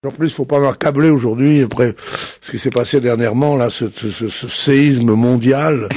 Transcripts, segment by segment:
En plus, il faut pas m'accabler aujourd'hui après ce qui s'est passé dernièrement, là, ce séisme mondial,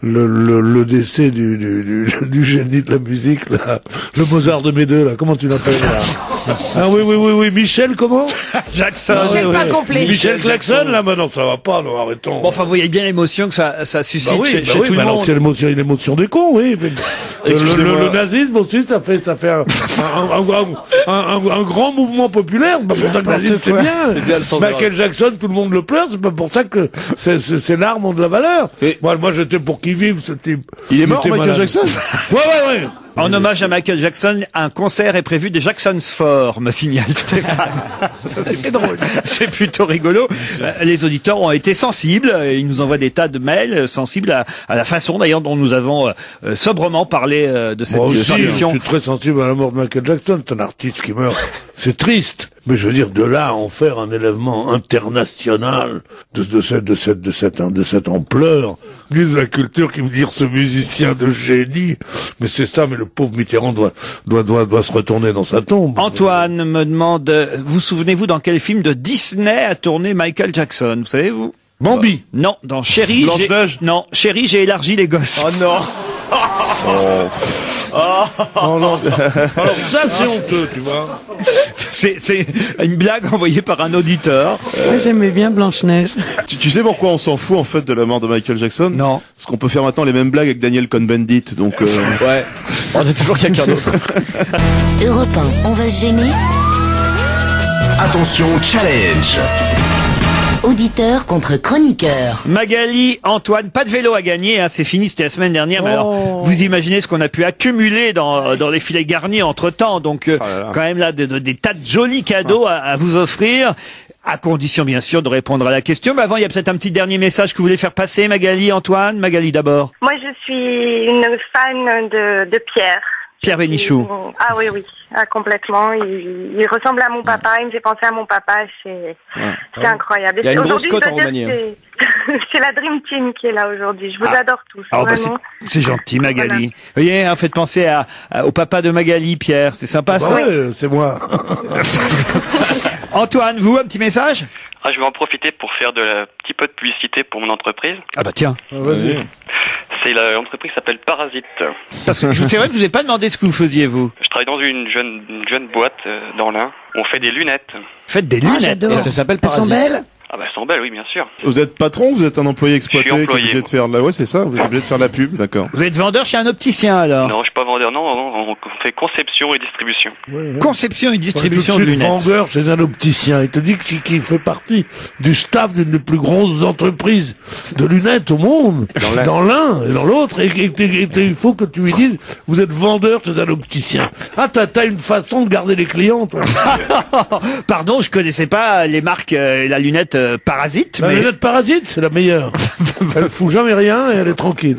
le décès du génie de la musique, là, le Mozart de mes deux, là, comment tu l'appelles, là? Ah oui, Michel, comment? Jackson. Michel pas complet. Michel Jackson, là, maintenant, ça va pas, non, arrêtons. Bon, enfin, vous voyez bien l'émotion que ça suscite chez tout le monde. C'est l'émotion des cons, oui. Le nazisme aussi, ça fait un grand mouvement populaire. C'est pas pour ça que le nazisme, c'est bien. Michael Jackson, tout le monde le pleure, c'est pas pour ça que ses larmes ont de la valeur. Moi, j'étais pour qu'il vive, ce type. Il est mort, Michael Jackson? Ouais. En hommage à Michael Jackson, un concert est prévu des Jacksons Four, me signale Stéphane. C'est drôle. C'est plutôt rigolo. Les auditeurs ont été sensibles. Ils nous envoient des tas de mails sensibles à la façon d'ailleurs dont nous avons sobrement parlé de cette émission. Je suis très sensible à la mort de Michael Jackson. C'est un artiste qui meurt. C'est triste. Mais je veux dire, de là à en faire un élément international de cette ampleur. Ministre de la Culture qui me dit ce musicien de génie. Mais c'est ça, mais le pauvre Mitterrand doit se retourner dans sa tombe. Antoine me demande, vous souvenez-vous dans quel film de Disney a tourné Michael Jackson? Vous savez, vous? Bambi. Non, dans Chérie. Non, Chérie, j'ai élargi les gosses. Oh non. Oh non. Alors ça, c'est honteux, tu vois. C'est une blague envoyée par un auditeur. Moi, j'aimais bien Blanche-Neige. Tu sais pourquoi on s'en fout en fait de la mort de Michael Jackson? Non. Parce qu'on peut faire maintenant les mêmes blagues avec Daniel Cohn-Bendit, donc ouais. On a toujours quelqu'un d'autre. Europe 1, on va se gêner. Attention, challenge. Auditeur contre chroniqueur. Magali, Antoine, pas de vélo à gagner, hein, c'est fini, c'était la semaine dernière. Mais alors, vous imaginez ce qu'on a pu accumuler dans les filets garnis entre temps. Donc, quand même là, des tas de jolis cadeaux à vous offrir. À condition, bien sûr, de répondre à la question. Mais avant, il y a peut-être un petit dernier message que vous voulez faire passer, Magali, Antoine. Magali d'abord. Moi, je suis une fan de Pierre. Pierre Bénichou. Ah oui. Ah, complètement. Il ressemble à mon papa. Il me fait penser à mon papa. C'est incroyable. Il y a une grosse cote en Roumanie. C'est la Dream Team qui est là aujourd'hui. Je vous adore tous. Vraiment. C'est gentil, Magali. Voilà. Vous voyez, hein, faites penser au papa de Magali, Pierre. C'est sympa, ça? Ouais, c'est moi. Antoine, vous, un petit message? Je vais en profiter pour faire de la petit peu de publicité pour mon entreprise. Ah bah tiens. Vas-y. C'est l'entreprise qui s'appelle Parasite. Parce que c'est vrai que je vous ai pas demandé ce que vous faisiez, vous. Je travaille dans une jeune boîte dans l'Ain. On fait des lunettes. Faites des lunettes. Et ça s'appelle Parasite. Elles sont belles? Ah bah elles sont belles, oui, bien sûr. Vous êtes patron ou vous êtes un employé exploité? Je suis employé, qui est obligé de faire de la... Ouais, c'est ça, vous êtes obligé de faire de la pub, d'accord. Vous êtes vendeur chez un opticien, alors? Non, je suis pas vendeur, non, on fait conception et distribution. Ouais. Conception et distribution de lunettes. Vendeur chez un opticien. Il te dit qu'il fait partie du staff d'une des plus grosses entreprises de lunettes au monde. Dans l'un et dans l'autre. Et il faut que tu lui dises, vous êtes vendeur chez un opticien. Ah, t'as une façon de garder les clients, toi. Pardon, je connaissais pas les marques, la lunette Parasite. La lunette Parasite, c'est la meilleure. Elle fout jamais rien et elle est tranquille.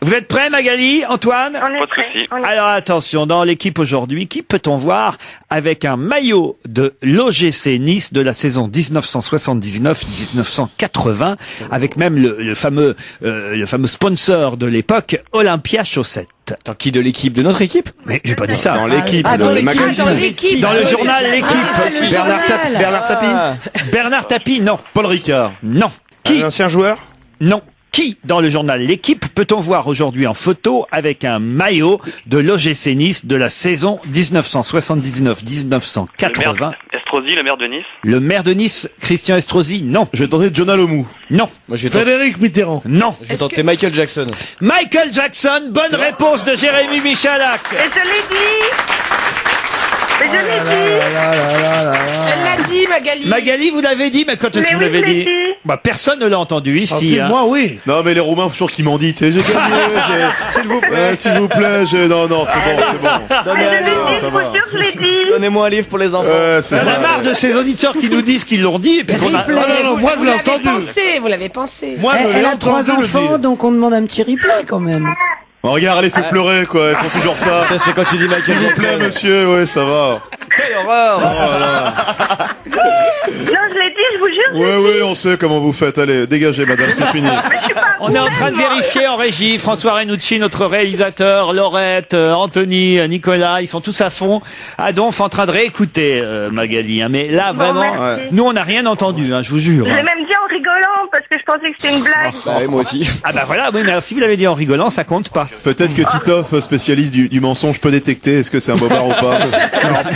Vous êtes prêts, Magali, Antoine? On est prêts. Alors attention, dans l'équipe aujourd'hui, qui peut-on voir avec un maillot de l'OGC Nice de la saison 1979-1980, avec même le fameux sponsor de l'époque, Olympia Chaussettes. Dans qui, de l'équipe? De notre équipe? Mais j'ai pas dit ça. Dans l'équipe, dans le l'équipe. magazine. Dans l'équipe. Dans le journal L'équipe. Bernard Tapie. Bernard Tapie, non. Paul Ricard. Non. Qui? Un ancien joueur? Non. Qui, dans le journal L'équipe, peut-on voir aujourd'hui en photo avec un maillot de l'OGC Nice de la saison 1979-1980? Estrosi, le maire de Nice. Le maire de Nice, Christian Estrosi, non. Je vais tenter John Alomou. Non. Moi, j'ai Frédéric Mitterrand. Non. tenté Michael Jackson. Michael Jackson, bonne réponse de Jérémy Michalak. Et je l'ai dit. Elle l'a dit, Magali. Magali, vous l'avez dit, mais quand est-ce que vous l'avez dit? Bah, personne ne l'a entendu ici. Moi, oui. Non, mais les Roumains, toujours qu'ils m'ont dit, tu sais, j'ai gagné. S'il vous plaît. S'il vous plaît, non, c'est bon. Je l'ai dit. Donnez-moi un livre pour les enfants. C'est On ça. a marre de ces auditeurs qui nous disent qu'ils l'ont dit et puis qu'on a... moi, je l'ai entendu. Vous l'avez pensé. Moi, je l'ai Elle a entendu 3 le enfants, dire. donc on demande un petit replay quand même. Oh, regarde, elle fait pleurer, quoi. Ils font toujours ça. Ça, c'est quand tu dis S'il Michael vous plaît, Jackson. monsieur, ouais, ça va. Quelle horreur! Non, je l'ai dit, je vous jure. Ouais, on sait comment vous faites. Allez, dégagez, madame, c'est fini. Mais je suis pas On est en train de vérifier en régie. François Renucci, notre réalisateur, Laurette, Anthony, Nicolas, ils sont tous à fond. À Donf en train de réécouter Magali. Hein. Mais là, Bon, vraiment, merci. nous, on n'a rien entendu, hein, je vous jure. Je l'ai même dit en rigolant parce que je pensais que c'était une blague. Bah, et moi aussi. Ah bah voilà, oui, mais si vous l'avez dit en rigolant, ça compte pas. Peut-être que Titoff, spécialiste du mensonge, peut détecter est-ce que c'est un bobard ou pas.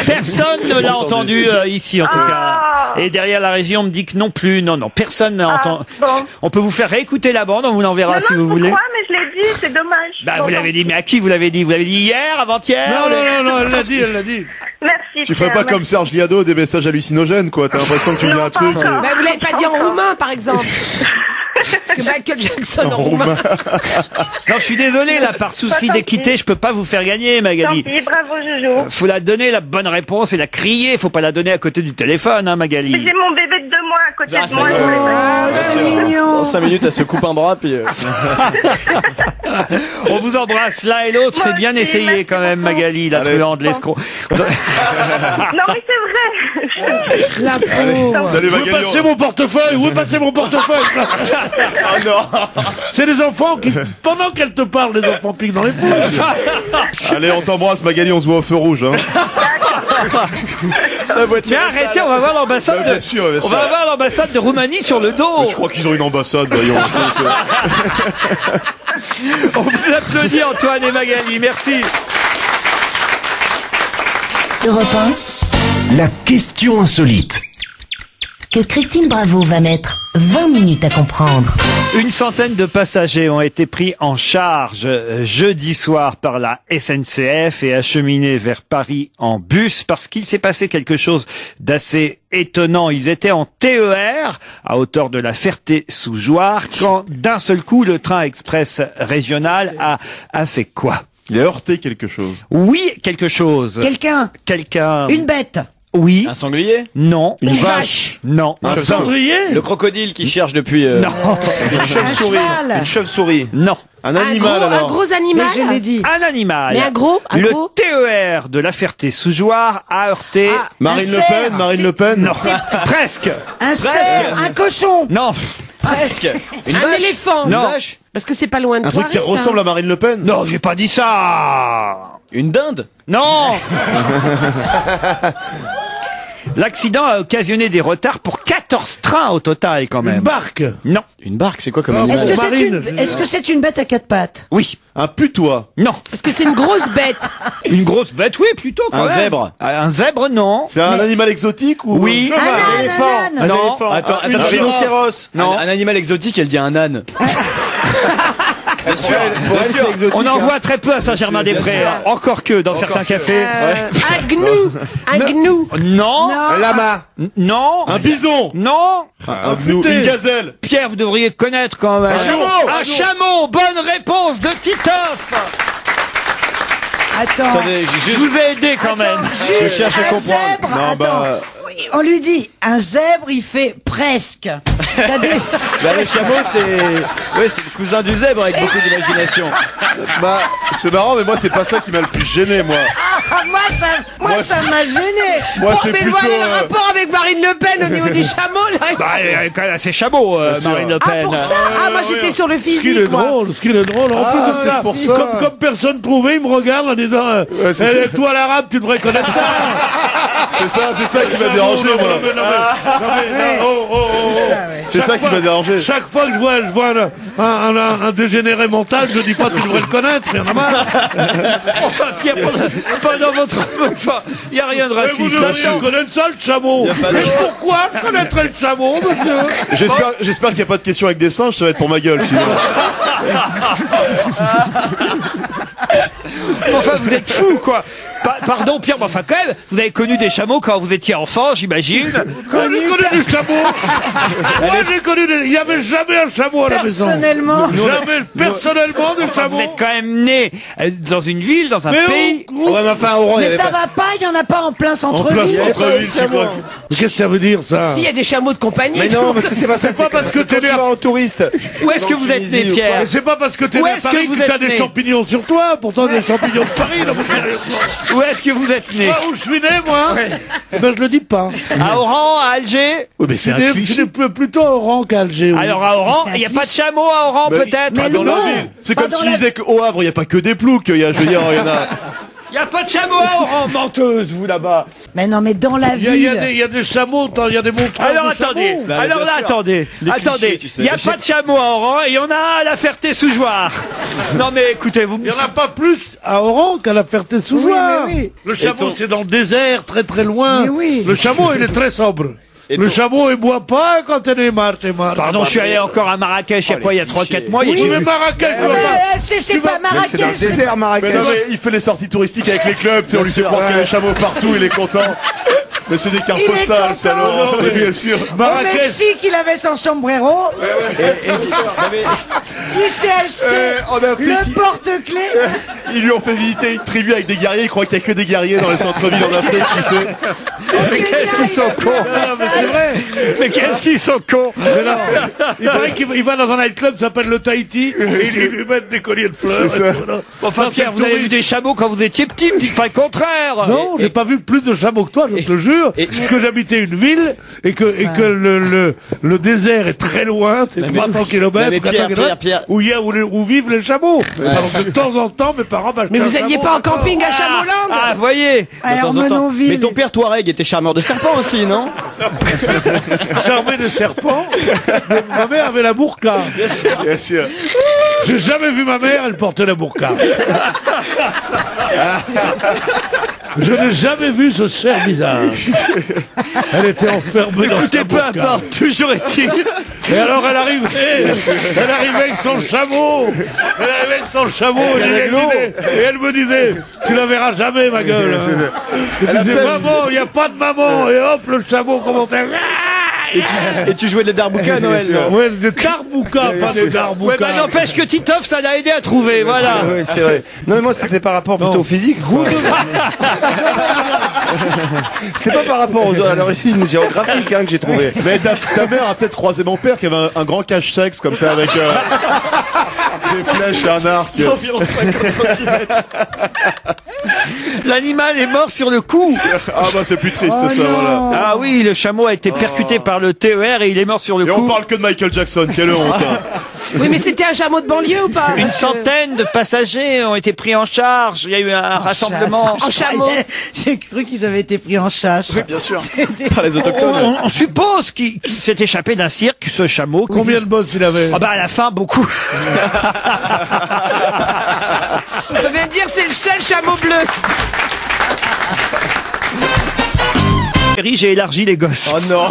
Personne ne l'a entendu ici, en tout cas. Et derrière la régie, on me dit que non plus. Non, personne n'a entendu. bon. On peut vous faire réécouter la bande, on vous l'enverra Non, si vous voulez. pourquoi, mais je l'ai dit, c'est dommage. Bah, Bon, vous l'avez tant dit, pis. mais à qui vous l'avez dit? Vous l'avez dit hier, avant-hier? Non, elle l'a dit, elle l'a dit. Merci. Tu ferais Pierre, pas comme Serge Liado des messages hallucinogènes, quoi. T'as l'impression que tu dis Non, un truc. pas encore. Bah, vous l'avez pas dit en roumain, par exemple. Parce que Michael Jackson en roumain. Non, je suis désolé, là, par souci Tant pis. d'équité, je peux pas vous faire gagner, Tant Magali. pis, bravo Jojo. Faut la donner la bonne réponse et la crier. Faut pas la donner à côté du téléphone, hein, Mais Magali. j'ai mon bébé de 2 mois à côté Ah, de moi. c'est je voulais pas- C'est mignon. Dans 5 minutes, elle se coupe un bras, puis. On vous embrasse l'un et l'autre. Moi C'est bien aussi, essayé merci quand même, beaucoup. Magali, la Allez. truande, l'escroc. Non, mais c'est vrai. La pauvre. Salut Où est Magali. passé mon portefeuille? Où est passé mon portefeuille? Oh non. C'est les enfants qui, pendant qu'elle te parle, les enfants piquent dans les fouilles. Allez, on t'embrasse Magali, on se voit au feu rouge. Hein. Mais arrêtez, on va voir l'ambassade Bien sûr, bien on sûr. va avoir l'ambassade de Roumanie sur le dos. Je crois qu'ils ont une ambassade, voyons. On vous applaudit, Antoine et Magali. Merci. Europe 1, La question insolite. que Christine Bravo va mettre 20 minutes à comprendre. Une centaine de passagers ont été pris en charge jeudi soir par la SNCF et acheminés vers Paris en bus parce qu'il s'est passé quelque chose d'assez étonnant. Ils étaient en TER à hauteur de la Ferté-sous-Jouarre quand d'un seul coup le train express régional a fait quoi? Il a heurté quelque chose. Oui, quelque chose. Quelqu'un. Une bête. Oui. Un sanglier? Non. Une vache. Non. Un cendrier? Le crocodile qui cherche depuis. Non. Un cheval. Une chauve-souris. Non. Un animal, un alors. gros animal. Mais je l'ai dit. Un animal. Mais un gros Le TER de la Ferté-sous-Jouarre a heurté. Ah, Marine un Le Pen, cerf. Marine Le Pen. Non. Presque. Un cerf, un cochon. Non. Presque. Une Un vache. éléphant. Non. vache. Parce que c'est pas loin de Un truc qui Thoiry, ça. ressemble à Marine Le Pen. Non, j'ai pas dit ça. Une dinde. Non. L'accident a occasionné des retards pour 14 trains au total quand même. Une barque? Non. Une barque, c'est quoi comme Ah, animal? Est-ce que c'est Marine. une bête à quatre pattes? Oui. Un putois. Non. Parce que c'est une grosse bête. Une grosse bête, oui, plutôt quand Un même. zèbre. Un zèbre, non. C'est un animal exotique ou Oui. un cheval? Un âne, un âne. Non. éléphant. Attends, Une attends, rhinocéros. Non. Un animal exotique, elle dit un âne. Bien sûr. c'est exotique. On en voit très peu à Saint-Germain-des-Prés. hein. Encore que dans certains cafés. Un gnou. Un gnou. Non. Un lama. Non. Un bison. Non. Un gnou. Une gazelle. Pierre, vous devriez connaître quand même. Un chameau. Un chameau. Bonne réponse de Titoff. Attends. Attendez, j'ai Je juste. vous ai aidé quand même. Je cherche à Un comprendre. zèbre. Non, Attends. bah. Oui, on lui dit, un zèbre, il fait presque. T'as des- Bah, le chameau, c'est. Ouais, c'est le cousin du zèbre avec beaucoup d'imagination. Bah, c'est marrant, mais moi, c'est pas ça qui m'a le plus gêné, moi. Ah, moi, ça m'a gêné. Moi, Bon, c'est mais plutôt. voilà le rapport avec Marine Le Pen au niveau du chameau. Là. Bah, elle est quand même assez chameau, sûr. Marine Le Ah, Pen. pour ça. Ah, moi j'étais sur le Ce qu'il est physique, moi. drôle, ce qu'il est drôle. En Ah, plus de c'est ça, pour ça. Comme personne trouvait, il me regarde en disant c'est ça. toi l'arabe, tu devrais connaître ça. C'est ça qui m'a dérangé, moi. C'est ça qui m'a dérangé. Chaque fois que je vois un dégénéré mental, je dis pas tu devrais le connaître, mais il y en a marre. Enfin, Pierre, pendant votre... Enfin, il n'y a rien de Mais vous raciste devriez là-dessus. connaître ça, le chameau. Mais pourquoi je connaîtrais le chameau, monsieur? J'espère qu'il n'y a pas de questions avec des singes, ça va être pour ma gueule, sinon. Enfin, vous êtes fou, quoi. Pardon, Pierre, mais enfin, quand même, vous avez connu des chameaux quand vous étiez enfant, j'imagine. J'ai connu des chameaux. Moi, j'ai connu des... Il n'y avait jamais un chameau à la maison. Personnellement. Jamais, personnellement, des Vous chameaux. êtes quand même né dans une ville, dans un Mais pays. Ouais, mais enfin, Aurore, il y Mais avait ça pas. va pas, il y en a pas en plein En centre-ville. plein centre-ville, c'est quoi? Qu'est-ce que ça veut dire, ça? Si, il y a des chameaux de compagnie. Mais non, parce que c'est pas ça. C'est pas parce que t'es né à... en touriste. Où est-ce que vous êtes né, Pierre? Mais c'est pas parce que t'es Où né à est-ce que Paris vous que t'as êtes des né champignons sur toi. Pourtant, des champignons de Paris, non, mais sérieusement. Où est-ce que vous êtes né? Ah, où je suis né, moi? Eh ben, je le dis pas. À Oran, à Alger? Oui, mais c'est un Je cliché. suis plutôt à Oran qu'à Alger. Oui. Alors à Oran, il n'y a pas de chameau à Oran peut-être? Pas dans la ville. C'est comme si tu disais qu'au Havre, il n'y a pas que des ploucs. Je veux dire, il y en a. Il n'y a pas de chameau à Oran, menteuse, vous là-bas. Mais non, mais dans la Il y a ville. il y a des chameaux, il y a des montreurs Alors de attendez, chameaux. alors bien là sûr. attendez, Les attendez, clichés, tu sais. il n'y a pas de chameau à Oran et il y en a un à la Ferté-sous-Jouarre. Non mais écoutez, vous... Il n'y en a pas plus à Oran qu'à la Ferté-sous-Jouarre. Oui, mais oui. Le chameau, c'est dans le désert, très très loin. Mais oui. Le chameau, il est très sobre. Le chameau, il boit pas quand il marche. Pardon, je suis allé encore à Marrakech il y a quoi, il y a 3-4 mois. Oui, mais Marrakech, tu vas pas. C'est pas Marrakech. désert, Marrakech. Mais non, mais il fait les sorties touristiques avec les clubs. On lui fait croire qu'il y a des chameaux partout. Il est content. Mais c'est des cartes Il est postales, c'est content. alors. Oui, bien sûr. Au Marrakech, Mexique, il avait son sombrero. Il s'est acheté En Afrique, le porte-clés. ils lui ont fait visiter une tribu avec des guerriers. Il croit qu'il n'y a que des guerriers dans les centres-villes en Afrique, tu sais. Mais qu'est-ce qu'ils sont cons. non, mais c'est vrai. Mais qu'est-ce qu'ils sont cons. Mais non. Il paraît qu'il va dans un nightclub qui s'appelle le Tahiti et ils lui mettent des colliers de fleurs. C'est ça. et tout, non. Enfin Non, Pierre, c'est vous avez vu touriste. des chameaux quand vous étiez petit, me dites pas le contraire. Non, j'ai pas vu plus de chameaux que toi, je te le jure. Parce que j'habitais une ville et que le désert est très loin, c'est 300 km, mais Pierre. où vivent les chameaux. Alors de temps en temps, mes parents m'achetaient Mais vous un alliez chameau. pas en camping à Chamoland? Ah, voyez. Alors, Menonville. Mais ton père Touareg était charmeur de serpent aussi, non? Charmé de serpents, mais ma mère avait la burqa. Bien sûr. J'ai jamais vu ma mère, elle portait la burqa. Je n'ai jamais vu ce cher visage. Elle était enfermée dans Écoutez, sa peu burqa. importe, toujours est-il. Et alors elle arrivait avec son chameau. Elle arrivait avec son chameau et elle me disait, tu la verras jamais ma gueule. Elle disait, maman, il n'y a pas de maman. Et hop, le chameau commençait. Et tu jouais de la darbouka à Noël, non? Ouais, des darboukas, pas des Ouais, darboukas. bah n'empêche que Titoff, ça l'a aidé à trouver, voilà. Oui, c'est vrai. Non, mais moi, c'était par rapport plutôt au physique. C'était pas par rapport à l'origine géographique que j'ai trouvé. Mais ta mère a peut-être croisé mon père qui avait un grand cache-sexe comme ça avec des flèches et un arc. Environ 50 cm. L'animal est mort sur le coup. Ah bah c'est plus triste ça, voilà. Ah oui, le chameau a été percuté par le TER et il est mort sur le Et coup. on parle que de Michael Jackson, quelle honte. Hein. Oui, mais c'était un chameau de banlieue ou pas? Une Parce que- centaine de passagers ont été pris en charge. Il y a eu un rassemblement. En chameau. J'ai cru qu'ils avaient été pris en chasse. Bien sûr. Par les autochtones. On suppose qu'il s'est échappé d'un cirque, ce chameau. Combien de bosses il avait? Ah bah à la fin, beaucoup. On peut même dire c'est le seul chameau bleu. J'ai élargi les gosses. Oh non.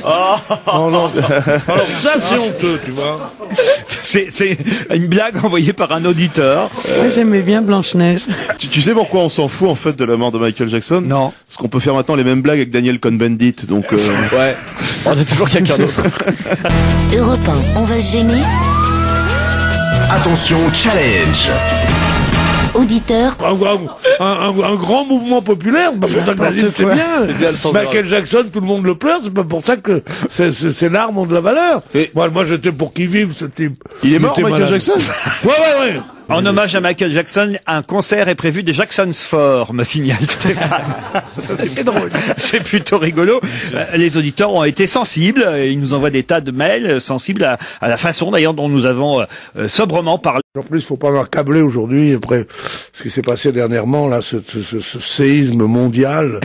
Alors ça c'est honteux, tu vois. C'est une blague envoyée par un auditeur. Moi, j'aimais bien Blanche-Neige. Tu sais pourquoi on s'en fout en fait de la mort de Michael Jackson? Non. Parce qu'on peut faire maintenant les mêmes blagues avec Daniel Cohn-Bendit, donc Ouais. On a toujours quelqu'un d'autre. Europe 1, on va se gêner. Attention, challenge. Auditeur, Un grand mouvement populaire, c'est pas pour ça que la ville c'est bien. C'est bien le sens de la Michael Jackson, tout le monde le pleure, c'est pas pour ça que ces larmes ont de la valeur. Et- Moi j'étais pour qu'il vive ce type. il est mort était Michael malade. Jackson? Ouais. En hommage à Michael Jackson, un concert est prévu des Jackson's Four, me signale Stéphane. C'est drôle. C'est plutôt rigolo. Les auditeurs ont été sensibles. Et ils nous envoient des tas de mails sensibles à la façon d'ailleurs dont nous avons sobrement parlé. En plus, faut pas m'accabler aujourd'hui après ce qui s'est passé dernièrement là, ce séisme mondial,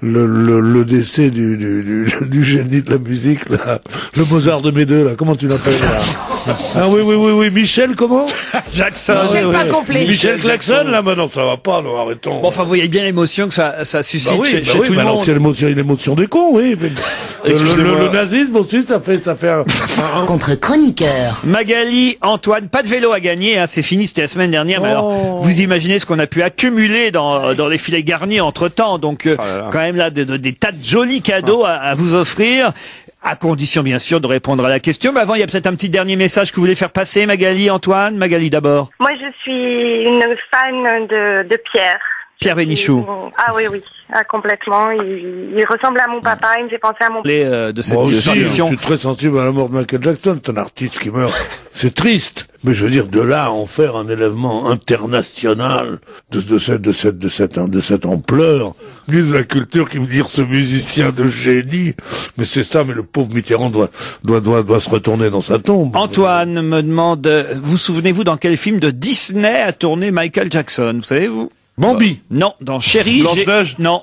le décès du génie de la musique là, le Mozart de mes deux là, comment tu l'appelles là? Ah oui, Michel comment? Jackson. Michel pas complet. Michel Jackson là, maintenant ça va pas, non, arrêtons. Bon, enfin, vous voyez bien l'émotion que ça suscite Bah oui, chez tout le alors monde. c'est l'émotion des cons, oui. Mais le nazisme aussi, ça fait un contre chroniqueur. Magali, Antoine, pas de vélo à gagner, hein, c'est fini, c'était la semaine dernière. Mais alors, vous imaginez ce qu'on a pu accumuler dans les filets garnis entre temps. Donc, quand même là, des tas de jolis cadeaux à vous offrir. À condition, bien sûr, de répondre à la question. Mais avant, il y a peut-être un petit dernier message que vous voulez faire passer, Magali, Antoine. Magali d'abord. Moi, je suis une fan de Pierre. Pierre Bénichou. Ah oui, complètement. Il ressemble à mon papa, il me fait penser à mon De cette Moi aussi, je émission. suis très sensible à la mort de Michael Jackson. C'est un artiste qui meurt. C'est triste. Mais je veux dire, de là à en faire un événement international de cette ampleur. Ministre de la Culture qui me dit ce musicien de génie. Mais c'est ça, mais le pauvre Mitterrand doit se retourner dans sa tombe. Antoine me demande, vous souvenez-vous dans quel film de Disney a tourné Michael Jackson? Vous savez, vous? Bambi. Non, dans Chérie. Blanche-Neige. Non,